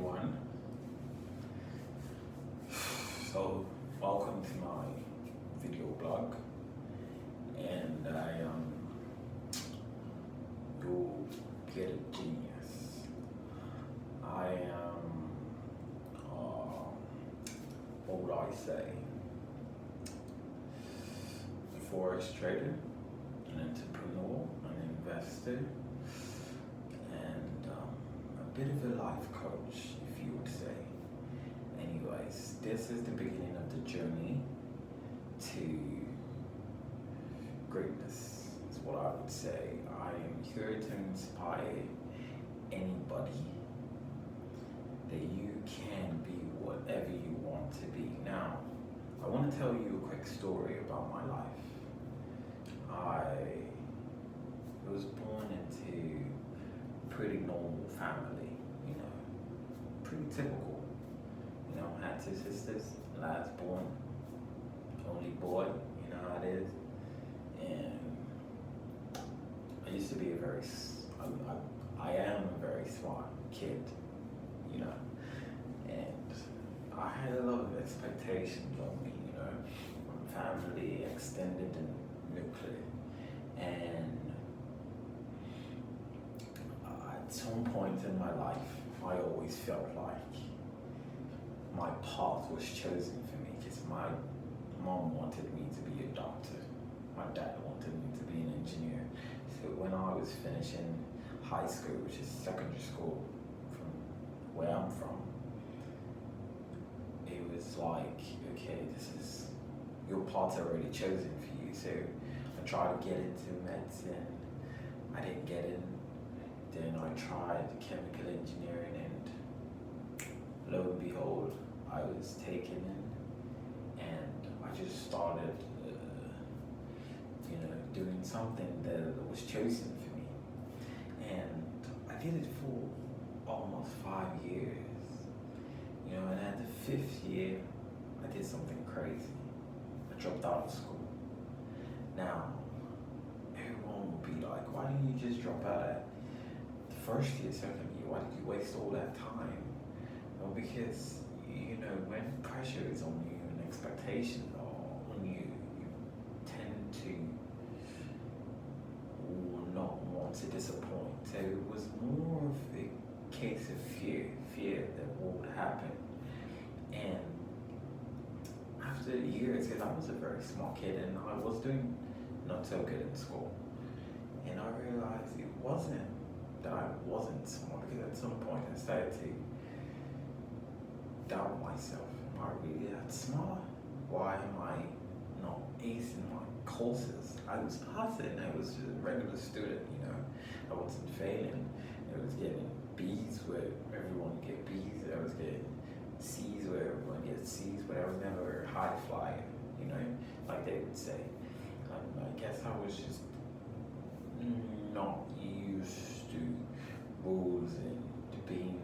everyone. So, welcome to my video blog, and I am your creative genius. I am, what would I say? A forex trader, an entrepreneur, an investor, and a bit of a life coach, if you would say. Anyways, this is the beginning of the journey to greatness, is what I would say. I am here to inspire anybody that you can be whatever you want to be. Now, I want to tell you a quick story about my life. I was born into a pretty normal family, pretty typical. I had 2 sisters, last born, only boy, you know how it is. And I used to be I am a very smart kid, and I had a lot of expectations on me, from family, extended and nuclear. And at some point in my life, I always felt like my path was chosen for me because my mom wanted me to be a doctor. My dad wanted me to be an engineer. So when I was finishing high school, which is secondary school from where I'm from, it was like, okay, your path's already chosen for you. So I tried to get into medicine. I didn't get in. Then I tried chemical engineering, and lo and behold, I was taken in, and I just started, doing something that was chosen for me. And I did it for almost 5 years, and at the 5th year, I did something crazy. I dropped out of school. Now, everyone will be like, why didn't you just drop out at the first year, second year? Why did you waste all that time? Well, because when pressure is on you and expectations are on you, you tend to not want to disappoint. So it was more of a case of fear that what would happen. And after years, because I was a very small kid and I was doing not so good in school, and I realized it wasn't that I wasn't smart, because at some point I started to doubt myself. Am I really that smart? Why am I not acing my courses? I was passing. I was just a regular student, I wasn't failing. I was getting B's where everyone get B's. I was getting C's where everyone gets C's, but I was never a high flyer, like they would say. I guess I was just not used to rules and to being,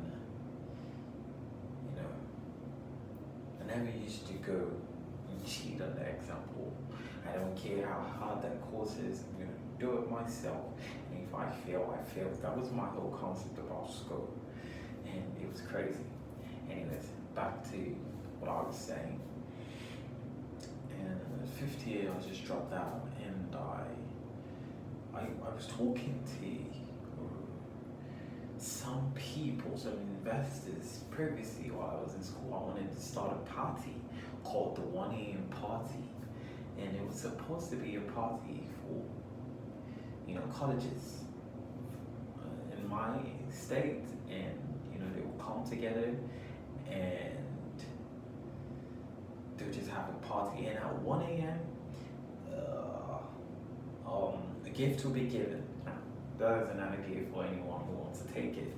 I never used to go and cheat on the example. I don't care how hard that course is, I'm gonna do it myself. And if I fail, I fail. That was my whole concept about school. And it was crazy. Anyways, back to what I was saying. And the 5th year, I just dropped out, and I was talking to some people, some investors previously while I was in school. I wanted to start a party called the 1 a.m. party, and it was supposed to be a party for colleges in my state, and they would come together and they would just have a party, and at 1 a.m. A gift will be given. That is another gift for anyone who wants to take it.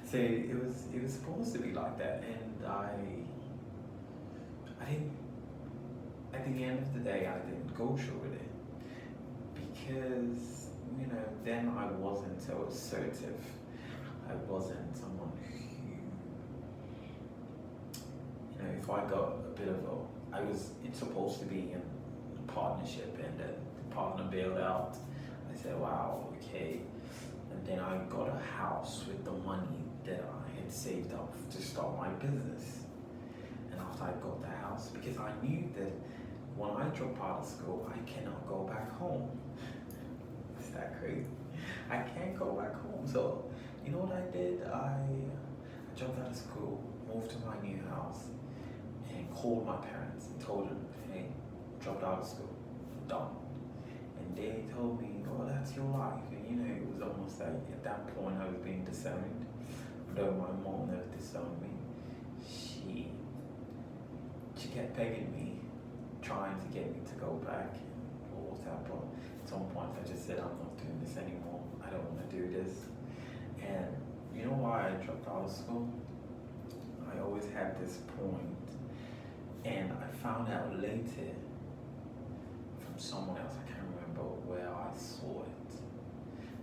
So it was supposed to be like that, and I didn't. At the end of the day, I didn't go through with it because then I wasn't so assertive. I wasn't someone who, if I got a bit of it's supposed to be in a partnership, and then the partner bailed out. I said, wow, okay. And then I got a house with the money that I had get saved up to start my business. And after I got the house, because I knew that when I drop out of school, I cannot go back home. Is that crazy? I can't go back home. So, you know what I did? I dropped out of school, moved to my new house, and called my parents and told them, hey, dropped out of school, done. And they told me, oh, that's your life. And you know, it was almost like at that point I was being disowned. Although my mom never disowned me, she kept begging me, trying to get me to go back and all that. But at some point I just said, I'm not doing this anymore. I don't want to do this. And you know why I dropped out of school? I always had this point, and I found out later from someone else, I can't remember where I saw it.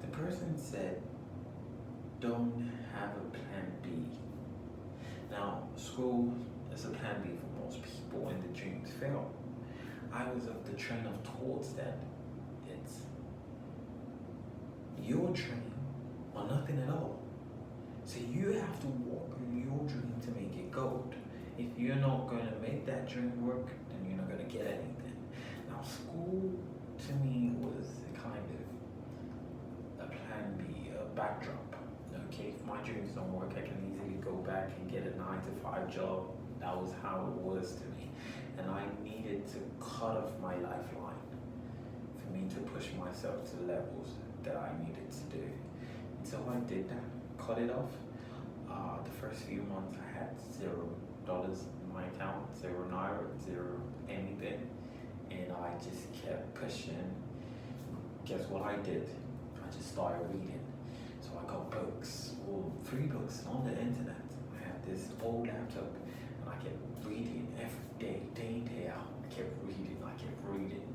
The person said, don't have a plan B. Now, school is a plan B for most people when the dreams fail. I was of the train of thoughts that it's your dream or nothing at all. So you have to walk in your dream to make it gold. If you're not going to make that dream work, then you're not going to get anything. Now, school to me was a kind of a plan B, a backdrop. Okay, if my dreams don't work, I can easily go back and get a 9-to-5 job. That was how it was to me. And I needed to cut off my lifeline for me to push myself to levels that I needed to do. And so I did that, cut it off. The first few months I had $0 in my account, 0 naira, 0 anything. And I just kept pushing. Guess what I did? I just started reading. So I got books, or free books on the internet. I had this old laptop, and I kept reading every day, day in, day out. I kept reading,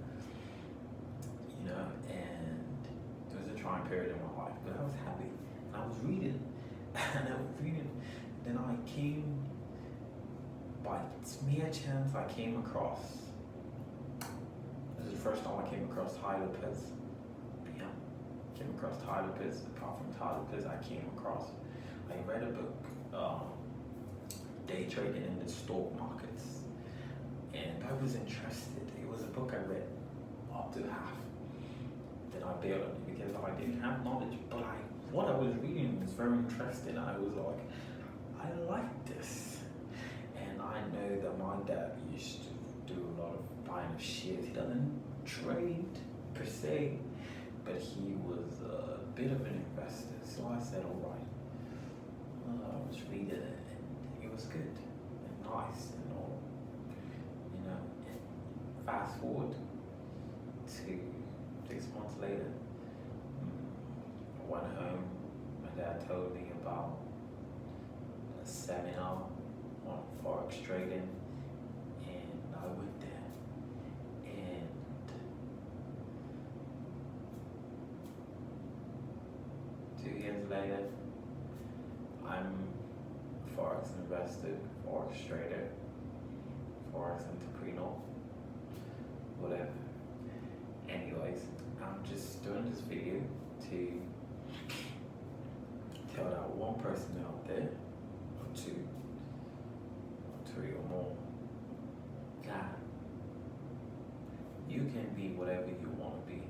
you know, and it was a trying period in my life, but I was happy. And I was reading, Then I came, by mere chance, I came across, this is the first time I came across Tai Lopez. Came across Tai Lopez. Apart from Tai Lopez, I read a book, Day Trading in the Stock Markets, and I was interested. It was a book I read up to half. Then I bailed on it because I didn't have knowledge, but what I was reading was very interesting. I was like, I like this. And I know that my dad used to do a lot of buying of shares. He doesn't trade per se, but he was a bit of an investor. So I said, all right. I was reading it, and it was good and nice and all, you know. And fast forward to 6 months later, I went home. My dad told me about a seminar on forex trading, and I went there. And later, I'm a forex investor, forex trader, forex entrepreneur, whatever. Anyways, I'm just doing this video to tell that one person out there, or two, or three or more, that you can be whatever you want to be.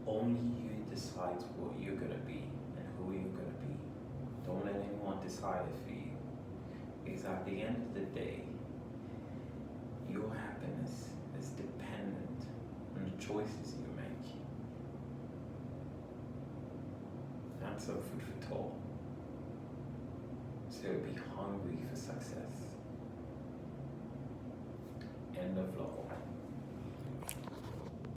Only you decide what you're going to be and who you're going to be. Don't let anyone decide it for you. Because at the end of the day, your happiness is dependent on the choices you make. That's a food for thought. So be hungry